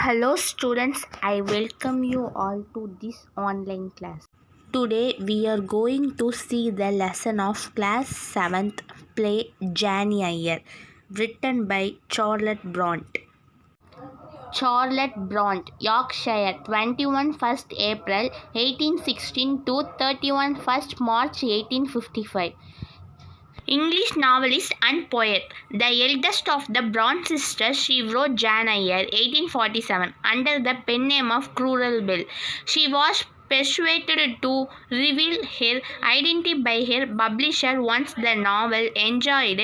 Hello students, I welcome you all to this online class. Today we are going to see the lesson of class 7th play Jane Eyre, written by Charlotte Bronte. Charlotte Bronte, Yorkshire, 21 1st April 1816 to 31 1st March 1855. English novelist and poet. The eldest of the Bronte sisters, she wrote Jane Eyre 1847 under the pen name of Cruel Bell. She was persuaded to reveal her identity by her publisher once the novel enjoyed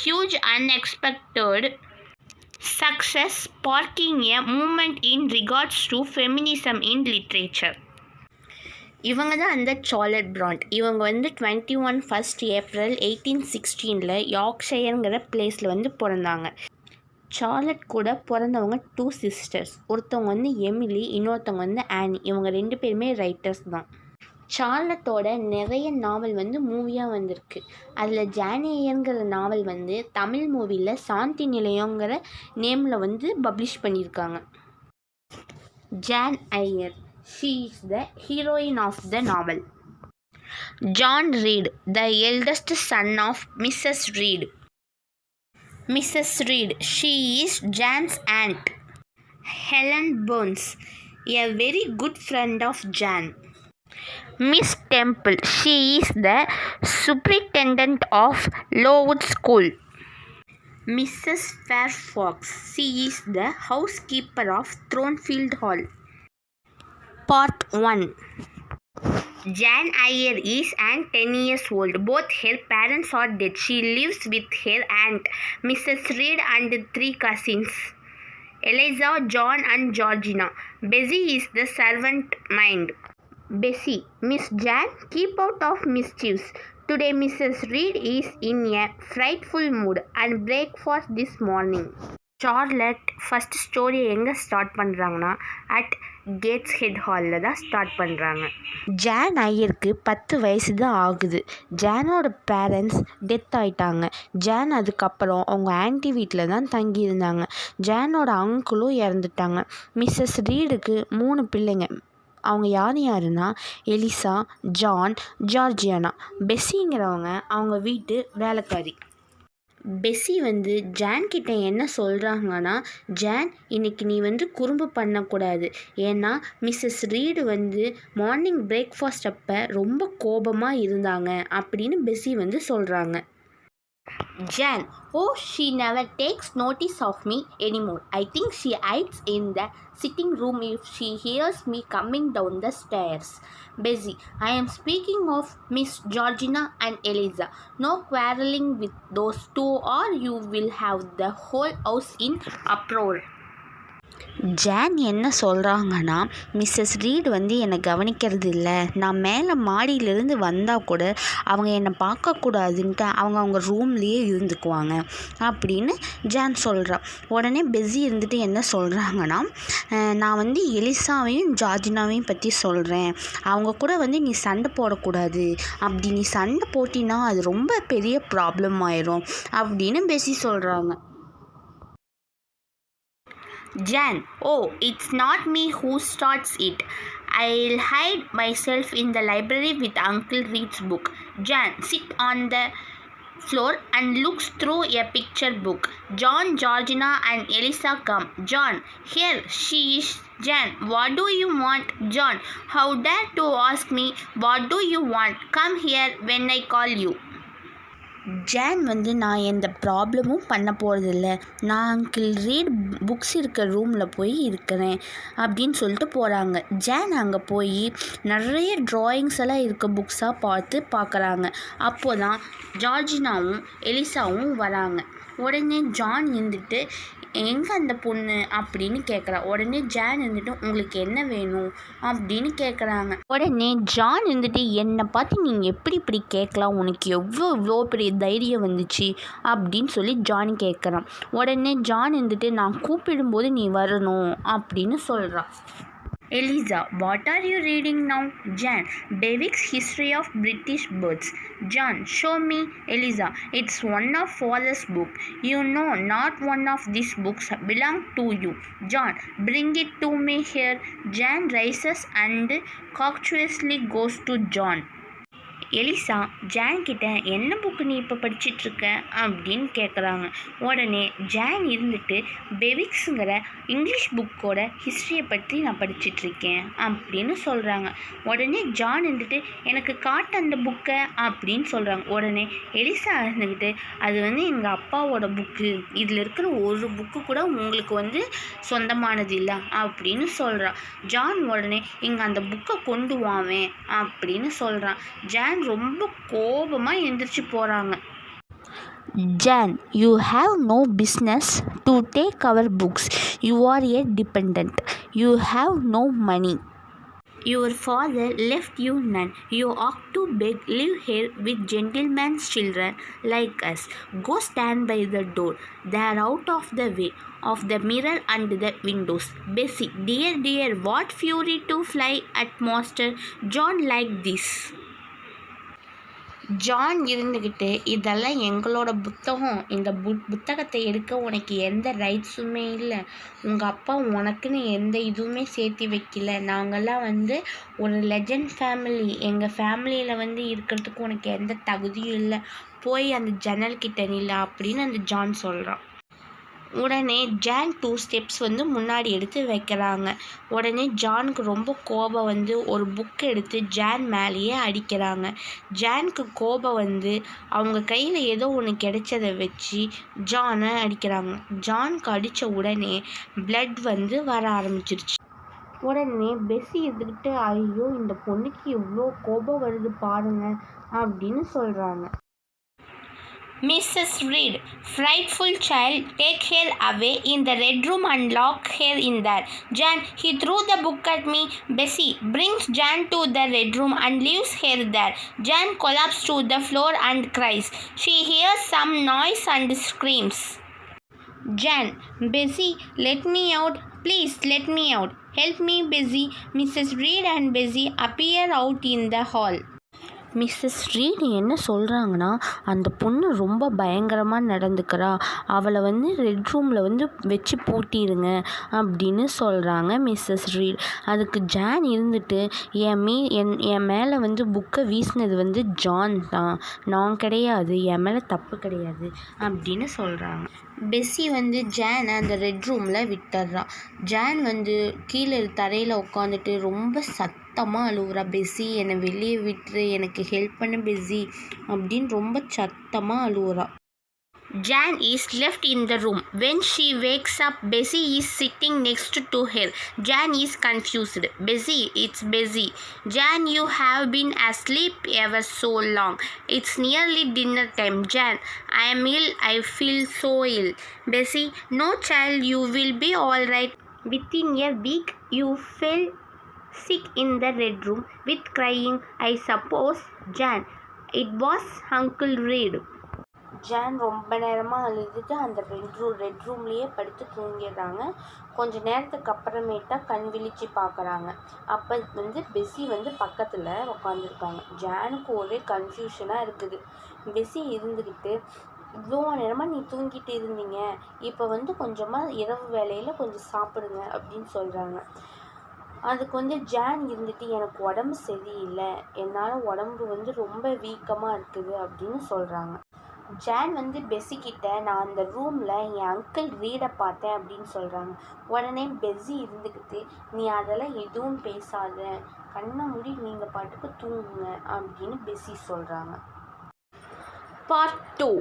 huge unexpected success, sparking a movement in regards to feminism in literature. இவங்க தான் அந்த சார்லட் brand. இவங்க வந்து 21 1st April 1816 யார்க்ஷயருங்கிற பிளேஸில் பிறந்தாங்க. சார்லட் கூட பிறந்தவங்க 2 sisters. ஒருத்தவங்க வந்து எமிலி, இன்னொருத்தவங்க வந்து ஆனி. இவங்க 2 பேருமே ரைட்டர்ஸ் தான். சார்லட்டோட நிறைய நாவல் மூவியாக வந்திருக்கு. அதில் ஜேன் ஐயருங்கிற நாவல் தமிழ் மூவியில் சாந்தி நிலையங்கிற நேமில் பப்ளிஷ் பண்ணியிருக்காங்க. Jane Eyre, she is the heroine of the novel. John Reed, the eldest son of Mrs. Reed. Mrs. Reed, she is Jane's aunt. Helen Burns, a very good friend of Jane. Miss Temple, she is the superintendent of Lowood School. Mrs. Fairfax, she is the housekeeper of Thornfield Hall. Part 1. Jane Eyre is 10 years old. Both her parents are dead. She lives with her aunt, Mrs. Reed, and 3 cousins, Eliza, John, and Georgina. Bessie is the servant maid. Bessie, Miss Jane, keep out of mischiefs. Today Mrs. Reed is in a frightful mood and breakfast this morning. சார்லட் first ஸ்டோரியை எங்கே start பண்ணுறாங்கன்னா at Gates head ஹாலில் தான் start பண்ணுறாங்க. Jane ஐயருக்கு 10 வயசு தான் ஆகுது. ஜேனோட parents death ஆகிட்டாங்க. ஜேன் அதுக்கப்புறம் அவங்க ஆன்ட்டி வீட்டில் தான் தங்கியிருந்தாங்க. ஜேனோட அங்கிளும் இறந்துட்டாங்க. மிஸ்ஸஸ் ரீடுக்கு 3 பிள்ளைங்க. அவங்க யாருன்னா எலிசா, ஜான், ஜார்ஜியானா. பெஸ்ஸிங்கிறவங்க அவங்க வீட்டு வேலைக்காரி. பெஸ்ஸி ஜான் கிட்ட என்ன சொல்கிறாங்கன்னா, ஜான் இன்னைக்கு நீ குறும்பு பண்ணக்கூடாது. ஏன்னா மிஸ்ஸஸ் ரீடு மார்னிங் பிரேக்ஃபாஸ்ட் அப்போ ரொம்ப கோபமாக இருந்தாங்க அப்படின்னு பெஸ்ஸி சொல்கிறாங்க. Jan, oh, she never takes notice of me anymore. I think she hides in the sitting room if she hears me coming down the stairs. Bessie, I am speaking of Miss Georgina and Eliza. No quarreling with those 2 or you will have the whole house in uproar. John என்ன சொல்கிறாங்கன்னா, Mrs read என்னை கவனிக்கிறது இல்லை. நான் மேலே மாடியிலேருந்து வந்தால் கூட அவங்க என்னை பார்க்கக்கூடாதுன்ட்டு அவங்க ரூம்லேயே இருந்துக்குவாங்க அப்படின்னு ஜான் சொல்கிறான். உடனே பெஸ்ஸி என்ன சொல்கிறாங்கன்னா, நான் எலிசாவையும் ஜார்ஜினாவையும் பற்றி சொல்கிறேன். அவங்க கூட நீ சண்டை போடக்கூடாது. அப்படி நீ சண்டை போட்டினா அது ரொம்ப பெரிய ப்ராப்ளம் ஆயிரும் அப்படின்னு பெஸ்ஸி சொல்கிறாங்க. Jan, oh, it's not me who starts it. I'll hide myself in the library with Uncle Reed's book. Jan, sit on the floor and looks through a picture book. John, Georgina, and Eliza come. John, here she is. Jan, what do you want? John, how dare to ask me what do you want? Come here when I call you. John நான் எந்த ப்ராப்ளமும் பண்ண போகிறதில்ல. நான் uncle read books இருக்கிற ரூமில் போய் இருக்கிறேன் அப்படின்னு சொல்லிட்டு போகிறாங்க. ஜான் அங்கே போய் நிறைய ட்ராயிங்ஸ் எல்லாம் இருக்க புக்ஸாக பார்க்குறாங்க. அப்போ தான் ஜார்ஜினாவும் எலிசாவும் வராங்க. உடனே ஜான் எங்கே அந்த பொண்ணு அப்படின்னு கேட்குறா. உடனே ஜான் உங்களுக்கு என்ன வேணும் அப்படின்னு கேட்குறாங்க. உடனே ஜான் என்னை பார்த்து நீங்கள் எப்படி இப்படி கேட்கலாம், உனக்கு இவ்வளோ பெரிய தைரியம் வந்துச்சு அப்படின்னு சொல்லி ஜான் கேட்குறான். உடனே ஜான் நான் கூப்பிடும்போது நீ வரணும் அப்படின்னு சொல்கிறான். Eliza, what are you reading now? Jan, Bewick's History of British Birds. John, show me. Eliza, it's one of father's book. You know, not one of these books belong to you. John, bring it to me here. Jan rises and cautiously goes to John. Eliza John கிட்ட என்ன book நீ இப்போ படிச்சிட்ருக்க அப்படின்னு கேட்குறாங்க. உடனே John இருந்துட்டு பெவிக்ஸுங்கிற English புக்கோட ஹிஸ்ட்ரியை பற்றி நான் படிச்சிட்ருக்கேன் அப்படின்னு சொல்கிறாங்க. உடனே ஜான் இருந்துட்டு எனக்கு காட்டு அந்த புக்கை அப்படின்னு சொல்கிறாங்க. உடனே எலிசா இருந்துக்கிட்டு அது எங்கள் அப்பாவோட புக்கு, இதில் இருக்கிற ஒரு புக்கு கூட உங்களுக்கு சொந்தமானது இல்லை அப்படின்னு சொல்கிறான். ஜான் உடனே இங்கே அந்த புக்கை கொண்டு வாவேன் அப்படின்னு சொல்கிறான். ஜான் ரொம்ப கோபமா எந்திரிச்சு போறாங்க. Jan, you have no business to take our books. You are a dependent. You have no money. Your father left you none. You ought to beg, live here with gentlemen's children like us. Go stand by the door. They're out of the way of the mirror and the windows. Bessie, dear, dear, what fury to fly at Master John like this. John இருந்துக்கிட்டு இதெல்லாம் எங்களோட புத்தகம், இந்த புத்தகத்தை எடுக்க உனக்கு எந்த ரைட்ஸுமே இல்லை, உங்கள் அப்பா உனக்குன்னு எந்த இதுவுமே சேர்த்து வைக்கல, நாங்கள்லாம் ஒரு லெஜண்ட் ஃபேமிலி, எங்கள் ஃபேமிலியில் இருக்கிறதுக்கு உனக்கு எந்த தகுதியும் இல்லை, போய் அந்த ஜன்னல்கிட்ட நில்ல அப்படின்னு அந்த ஜான் சொல்கிறான். உடனே ஜான் 2 ஸ்டெப்ஸ் முன்னாடி எடுத்து வைக்கிறாங்க. உடனே ஜானுக்கு ரொம்ப கோபம் ஒரு புக் எடுத்து ஜான் மேலேயே அடிக்கிறாங்க. ஜானுக்கு கோபம் அவங்க கையில் ஏதோ ஒன்று கிடைச்சதை வச்சு ஜானை அடிக்கிறாங்க. ஜானுக்கு அடித்த உடனே பிளட் வர ஆரம்பிச்சிருச்சு. உடனே பெஸ்ஸி இருந்துக்கிட்டு ஐயோ இந்த பொண்ணுக்கு இவ்வளோ கோபம் வருது பாருங்க அப்படின்னு சொல்கிறாங்க. Mrs. Reed, frightful child, take her away in the red room and lock her in there. Jan, he threw the book at me. Bessie brings Jan to the red room and leaves her there. Jan collapses to the floor and cries. She hears some noise and screams. Jan, Bessie, let me out. Please let me out. Help me, Bessie. Mrs. Reed and Bessie appear out in the hall. Mrs Reed என்ன சொல்கிறாங்கன்னா, அந்த பொண்ணு ரொம்ப பயங்கரமாக நடந்துக்கிறா, அவளை red ரூமில் வச்சு பூட்டிடுங்க அப்படின்னு சொல்கிறாங்க மிஸ்ஸஸ் ரீட். அதுக்கு ஜான் இருந்துட்டு என் மேலே புக்கை வீசினது ஜான் தான், நான் கிடையாது, என் மேலே தப்பு கிடையாது அப்படின்னு சொல்கிறாங்க. பெஸ்ஸி ஜானை அந்த ரெட் ரூமில் விட்டுறான். ஜான் கீழே தரையில் உட்காந்துட்டு ரொம்ப சத்தமாக அழுகுறா. பெஸ்ஸி என்னை வெளியே விட்டுரு, எனக்கு ஹெல்ப் பண்ணு பெஸ்ஸி அப்படின்னு ரொம்ப சத்தமாக அழுகுறா. Jan is left in the room. When she wakes up, Bessie is sitting next to her. Jan is confused. Bessie, it's Bessie. Jan, you have been asleep ever so long. It's nearly dinner time. Jan, I am ill. I feel so ill. Bessie, no child, you will be all right. Within a week, you fell sick in the red room with crying, I suppose. Jan, it was Uncle Reed. John ரொம்ப நேரமாக அழுதுட்டு அந்த red ரூம்லேயே படுத்து தூங்கிடுறாங்க. கொஞ்சம் நேரத்துக்கு அப்புறமேட்டா கண் விழிச்சு பார்க்குறாங்க. அப்போ பெஸ்ஸி பக்கத்தில் உட்காந்துருக்காங்க. ஜானுக்கு ஒரே கன்ஃபியூஷனாக இருக்குது. பெஸ்ஸி இருந்துக்கிட்டு இவ்வளோ நேரமாக நீ தூங்கிட்டு இருந்தீங்க, இப்போ கொஞ்சமாக இரவு வேலையில் கொஞ்சம் சாப்பிடுங்க அப்படின்னு சொல்கிறாங்க. அதுக்கு ஜான் இருந்துட்டு எனக்கு உடம்பு சரியில்லை, என்னால் உடம்பு ரொம்ப வீக்கமாக இருக்குது அப்படின்னு சொல்கிறாங்க. ஜான் பெஸ்ஸி கிட்ட நான் அந்த ரூமில் என் அங்கிள் ரீடை பார்த்தேன் அப்படின்னு சொல்கிறாங்க. உடனே பெஸ்ஸி இருந்துக்கிட்டு நீ அதெல்லாம் எதுவும் பேசாத, கண்ணை மூடி நீங்கள் பாட்டுக்கு தூங்குங்க அப்படின்னு பெஸ்ஸி சொல்கிறாங்க. Part 2.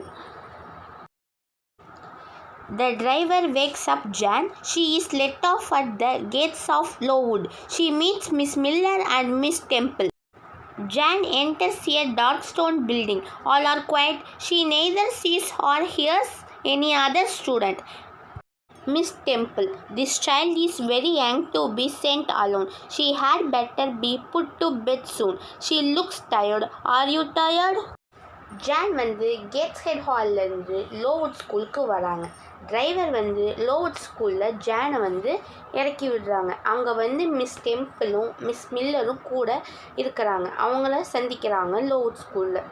The driver wakes up Jan. She is let off at the gates of Lowood. She meets Miss Miller and Miss Temple. Jan enters a dark stone building. All are quiet. She neither sees or hears any other student. Miss Temple, this child is very young to be sent alone. She had better be put to bed soon. She looks tired. Are you tired? John Gateshead ஹால்லேருந்து Lowood ஸ்கூலுக்கு வராங்க. Driver வந்து லோவுட் ஸ்கூலில் ஜானை வந்து இறக்கி விடுறாங்க. அங்கே வந்து மிஸ் டெம்பிளும் மிஸ் மில்லரும் கூட இருக்கிறாங்க. அவங்கள சந்திக்கிறாங்க லோவுட் ஸ்கூலில்.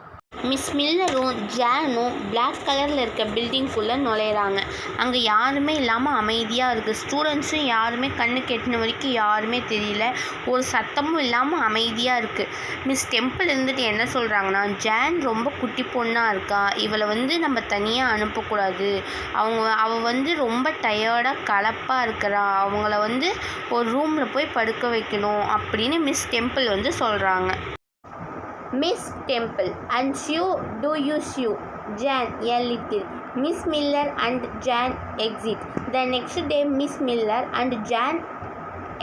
மிஸ் மில்லரும் ஜானும் பிளாக் கலரில் இருக்க பில்டிங்குள்ளே நுழையிறாங்க. அங்கே யாருமே இல்லாமல் அமைதியாக இருக்குது. ஸ்டூடெண்ட்ஸும் யாருமே கண்ணுக்கு எட்டின வரைக்கும் யாருமே தெரியல. ஒரு சத்தமும் இல்லாமல் அமைதியாக இருக்குது. மிஸ் டெம்பிள் இருந்துட்டு என்ன சொல்கிறாங்கன்னா, ஜான் ரொம்ப குட்டி பொண்ணாக இருக்கா, இவளை வந்து நம்ம தனியாக அனுப்பக்கூடாது, அவள் வந்து ரொம்ப டயர்டாக கலப்பாக இருக்கிறா, அவங்கள வந்து ஒரு ரூமில் போய் படுக்க வைக்கணும் அப்படின்னு மிஸ் டெம்பிள் வந்து சொல்கிறாங்க. Miss Temple, and do you shoe? Jan a little. Miss Miller and Jan exit. The next day, Miss Miller and Jan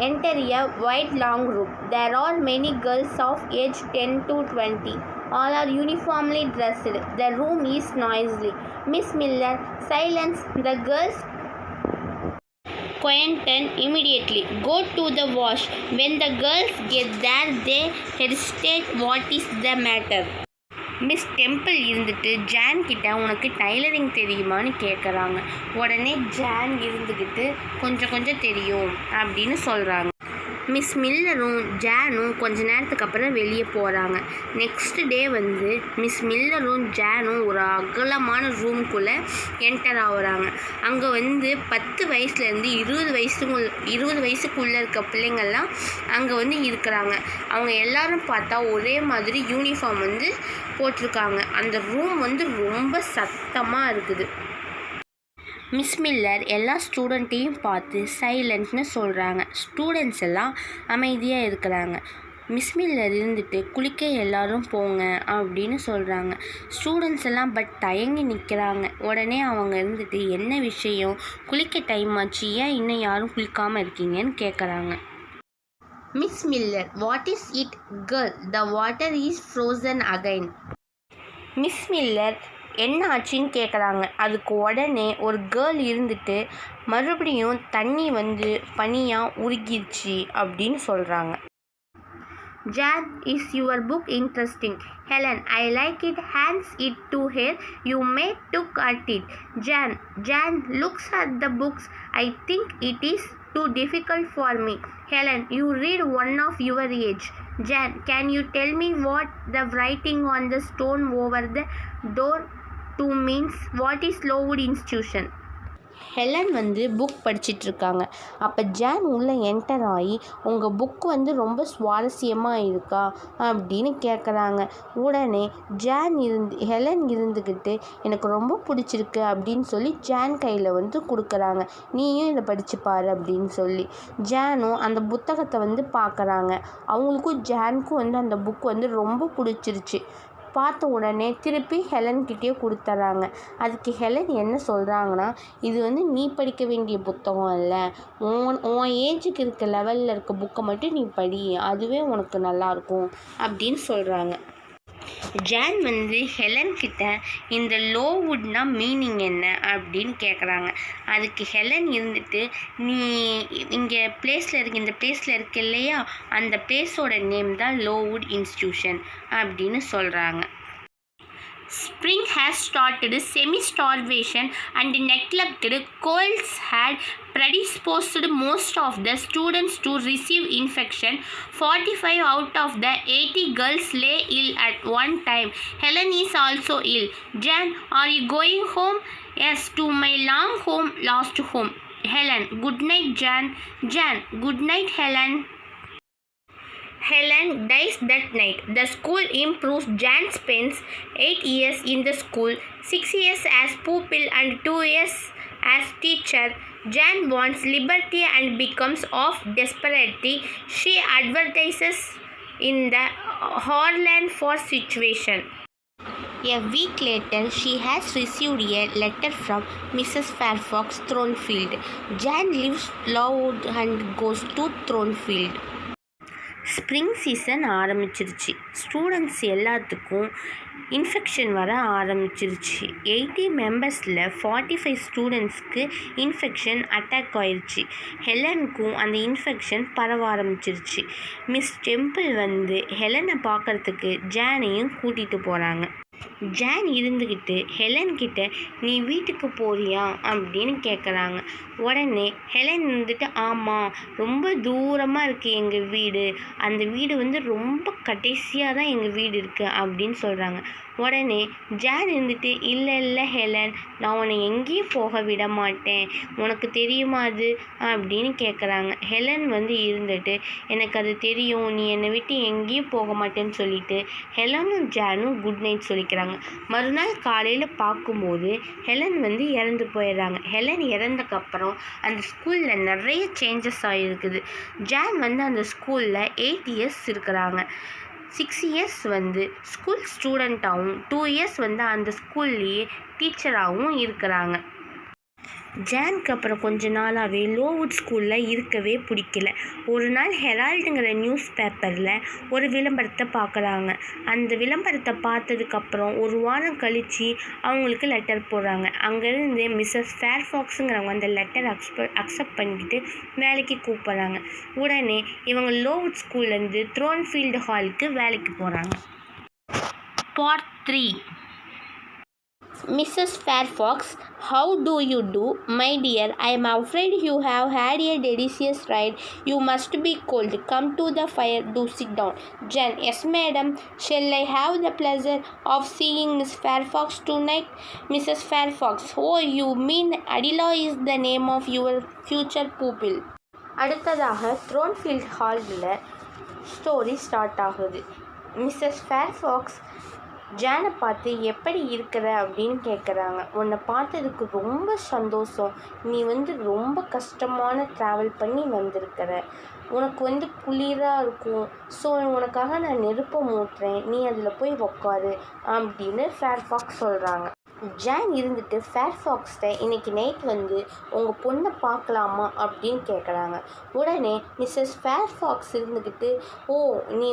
enter a wide long room. There are many girls of age 10 to 20. All are uniformly dressed. The room is noisy. Miss Miller silence the girls. Quentin immediately go to the wash. When the girls get there, they hesitate. What is the matter? Miss temple இருந்துட்டு John கிட்ட உனக்கு tailoring தெரியுமான்னு கேட்குறாங்க. உடனே John இருந்துக்கிட்டு கொஞ்சம் தெரியும் அப்படின்னு சொல்கிறாங்க. மிஸ் மில்லரும் ஜானும் கொஞ்ச நேரத்துக்கு அப்புறம் வெளியே போகிறாங்க. நெக்ஸ்ட் டே வந்து மிஸ் மில்லரும் ஜானும் ஒரு அகலமான ரூம்குள்ளே என்டர் ஆகுறாங்க. அங்கே வந்து 10 வயசுலேருந்து 20 வயசுக்குள்ளே இருக்க பிள்ளைங்கள்லாம் அங்கே வந்து இருக்கிறாங்க. அவங்க எல்லாரும் பார்த்தா ஒரே மாதிரி யூனிஃபார்ம் வந்து போட்டிருக்காங்க. அந்த ரூம் வந்து ரொம்ப சத்தமாக இருக்குது. மிஸ் மில்லர் எல்லா ஸ்டூடெண்ட்டையும் பார்த்து சைலண்ட்னு சொல்கிறாங்க. ஸ்டூடெண்ட்ஸ் எல்லாம் அமைதியாக இருக்கிறாங்க. மிஸ் மில்லர் இருந்துட்டு குளிக்க எல்லாரும் போங்க அப்படின்னு சொல்கிறாங்க. ஸ்டூடெண்ட்ஸ் எல்லாம் தயங்கி நிற்கிறாங்க. உடனே அவங்க இருந்துட்டு என்ன விஷயம், குளிக்க டைம் ஆச்சு, ஏன் இன்னும் யாரும் குளிக்காமல் இருக்கீங்கன்னு கேட்குறாங்க. Miss Miller, what is it girl, the water is frozen again. Miss Miller என்ன ஆச்சுன்னு கேட்குறாங்க. அதுக்கு உடனே ஒரு கேர்ள் இருந்துட்டு மறுபடியும் தண்ணி வந்து பனியாக உருகிடுச்சு அப்படின்னு சொல்கிறாங்க. Jan, is your book interesting? Helen, I like it. Hands it to her. You may look at it. Jan looks at the books. I think it is too difficult for me. Helen, you read one of your age. Jan, can you tell me what the writing on the stone over the door to means? What is Lowood Institution? Helen வந்து book படிச்சிட்ருக்காங்க. அப்போ John உள்ளே enter ஆகி உங்கள் book வந்து ரொம்ப சுவாரஸ்யமாக இருக்கா அப்படின்னு கேட்குறாங்க. உடனே ஹெலன் இருந்துக்கிட்டு எனக்கு ரொம்ப பிடிச்சிருக்கு அப்படின்னு சொல்லி ஜான் கையில் வந்து கொடுக்குறாங்க. நீயும் இதை படிச்சுப்பாரு அப்படின்னு சொல்லி. ஜானும் அந்த புத்தகத்தை வந்து பார்க்குறாங்க. அவங்களுக்கும் ஜானுக்கும் வந்து அந்த புக் வந்து ரொம்ப பிடிச்சிருச்சு. பார்த்த உடனே திருப்பி ஹெலன்கிட்டே கொடுத்துட்றாங்க. அதுக்கு ஹெலன் என்ன சொல்கிறாங்கன்னா, இது வந்து நீ படிக்க வேண்டிய புத்தகம் இல்லை, உன் ஏஜுக்கு இருக்க லெவலில் இருக்க புக்கை மட்டும் நீ படி, அதுவே உனக்கு நல்லாயிருக்கும் அப்படின்னு சொல்கிறாங்க. ஜான் வந்து ஹெலன் கிட்ட இந்த லோவுட்னா மீனிங் என்ன அப்படின்னு கேட்குறாங்க. அதுக்கு ஹெலன் இருந்துட்டு நீ இங்கே இந்த பிளேஸில் இருக்க இல்லையா, அந்த பிளேஸோட நேம் தான் லோவுட் இன்ஸ்டிடியூஷன் அப்படின்னு சொல்கிறாங்க. Spring has started. Semi-starvation and neglected colds had predisposed most of the students to receive infection. 45 out of the 80 girls lay ill at one time. Helen is also ill. Jan, are you going home? Yes, to my long home, lost home. Helen, good night, Jan. Jan, good night, Helen. Helen dies that night. The school improves. Jan spends 8 years in the school, 6 years as pupil and 2 years as teacher. Jan wants liberty and becomes of desperately. She advertises in the Harland for situation. A week later, she has received a letter from Mrs. Fairfax Thornfield. Jan leaves Lowood and goes to Thornfield. Spring season ஆரம்பிச்சிருச்சு. Students எல்லாத்துக்கும் infection வர ஆரம்பிச்சிருச்சு. 80 மெம்பர்ஸில் 45 ஸ்டூடெண்ட்ஸ்க்கு infection attack ஆயிடுச்சு. ஹெலனுக்கும் அந்த infection பரவ ஆரம்பிச்சிருச்சு. Miss temple வந்து ஹெலனை பார்க்குறதுக்கு ஜானையும் கூட்டிகிட்டு போகிறாங்க. ஜான் இருந்துக்கிட்டு ஹெலன் கிட்ட நீ வீட்டுக்கு போறியா அப்படின்னு கேட்குறாங்க. உடனே ஹெலன் இருந்துட்டு ஆமாம், ரொம்ப தூரமாக இருக்குது எங்கள் வீடு, அந்த வீடு ரொம்ப கடைசியாக தான் எங்கள் வீடு இருக்குது அப்படின்னு சொல்கிறாங்க. உடனே ஜான் இருந்துட்டு இல்லை ஹெலன், நான் உன்னை எங்கேயும் போக விட மாட்டேன், உனக்கு தெரியுமா அது அப்படின்னு கேட்குறாங்க. ஹெலன் இருந்துட்டு எனக்கு அது தெரியும், நீ என்னை விட்டு எங்கேயும் போக மாட்டேன்னு சொல்லிட்டு ஹெலனும் ஜானும் குட் நைட் சொல்லிக்கிறாங்க. மறுநாள் காலையில் பார்க்கும்போது ஹெலன் இறந்து போயிடுறாங்க. ஹெலன் இறந்தக்கப்புறம் அந்த ஸ்கூலில் நிறைய சேஞ்சஸ் ஆகிருக்குது. ஜான் அந்த ஸ்கூலில் 8 இயர்ஸ் இருக்கிறாங்க. 6 இயர்ஸ் ஸ்கூல் ஸ்டூடெண்ட்டாகவும் 2 இயர்ஸ் அந்த ஸ்கூல்லையே டீச்சராகவும் இருக்கிறாங்க. ஜானுக்கு அப்புறம் கொஞ்ச நாளாகவே லோவுட் ஸ்கூலில் இருக்கவே பிடிக்கல. ஒரு நாள் ஹெரால்டுங்கிற நியூஸ் பேப்பரில் ஒரு விளம்பரத்தை பார்க்குறாங்க. அந்த விளம்பரத்தை பார்த்ததுக்கப்புறம் ஒரு வாரம் கழித்து அவங்களுக்கு லெட்டர் போடுறாங்க. அங்கேருந்து மிஸ்ஸஸ் ஃபேர்ஃபாக்ஸுங்கிறவங்க அந்த லெட்டர் அக்செப்ட் பண்ணிக்கிட்டு வேலைக்கு கூப்பிட்றாங்க. உடனே இவங்க லோவுட் ஸ்கூல்லேருந்து த்ரோன்ஃபீல்டு ஹாலுக்கு வேலைக்கு போகிறாங்க. Part 3. Mrs. Fairfax, how do you do? My dear, I am afraid you have had a delicious ride. You must be cold. Come to the fire. Do sit down. Jan, yes madam. Shall I have the pleasure of seeing Miss Fairfax tonight? Mrs. Fairfax, oh, you mean Adela is the name of your future pupil. அடுத்ததாக த்ரோன்ஃபீல்ட் ஹாலில் story start ஆகுது. Mrs Fairfax ஜானை பார்த்து எப்படி இருக்கிற அப்படின்னு கேட்குறாங்க. உன்னை பார்த்ததுக்கு ரொம்ப சந்தோஷம், நீ ரொம்ப கஷ்டமான ட்ராவல் பண்ணி வந்திருக்கிற, உனக்கு குளிராக இருக்கும், ஸோ உனக்காக நான் நெருப்பை மூட்டுறேன், நீ அதில் போய் உக்காரு அப்படின்னு ஃபேர்ஃபாக்ஸ் சொல்கிறாங்க. ஜான் இருந்துட்டு ஃபேர்ஃபாக்ஸ்கிட்ட இன்றைக்கி நைட் உங்கள் பொண்ணை பார்க்கலாமா அப்படின்னு கேட்குறாங்க. உடனே மிஸ்ஸஸ் ஃபேர்ஃபாக்ஸ் இருந்துக்கிட்டு ஓ, நீ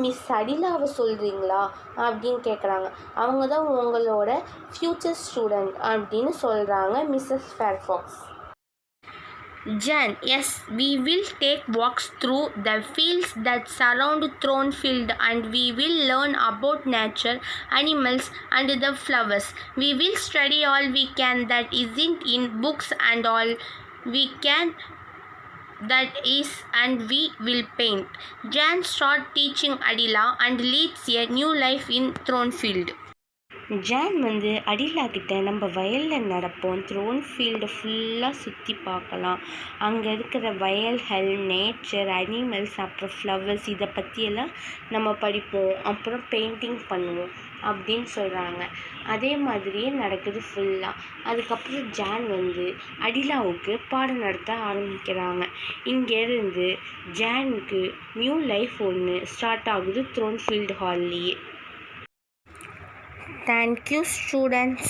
மிஸ் அடிலாவை சொல்கிறீங்களா அப்படின்னு கேட்குறாங்க. அவங்க தான் உங்களோட ஃப்யூச்சர் ஸ்டூடெண்ட் அப்படின்னு சொல்கிறாங்க Mrs Fairfax. Jan, yes, we will take walks through the fields that surround Thornfield and we will learn about nature, animals and the flowers. We will study all we can that isn't in books and all we can that is, and we will paint. Jan starts teaching Adela and leads a new life in Thornfield. John Adele கிட்ட நம்ம வயலில் நடப்போம், த்ரோன்ஃபீல்டை ஃபுல்லாக சுற்றி பார்க்கலாம், அங்கே இருக்கிற வயல்கள், நேச்சர், அனிமல்ஸ், அப்புறம் ஃப்ளவர்ஸ், இதை பற்றியெல்லாம் நம்ம படிப்போம், அப்புறம் பெயிண்டிங் பண்ணுவோம் அப்படின்னு சொல்கிறாங்க. அதே மாதிரியே நடக்குது ஃபுல்லாக. அதுக்கப்புறம் ஜான் அடிலாவுக்கு பாடம் நடத்த ஆரம்பிக்கிறாங்க. இங்கேருந்து ஜானுக்கு நியூ லைஃப் ஒன்று ஸ்டார்ட் ஆகுது த்ரோன்ஃபீல்டு ஹால்லையே. Thank you, students.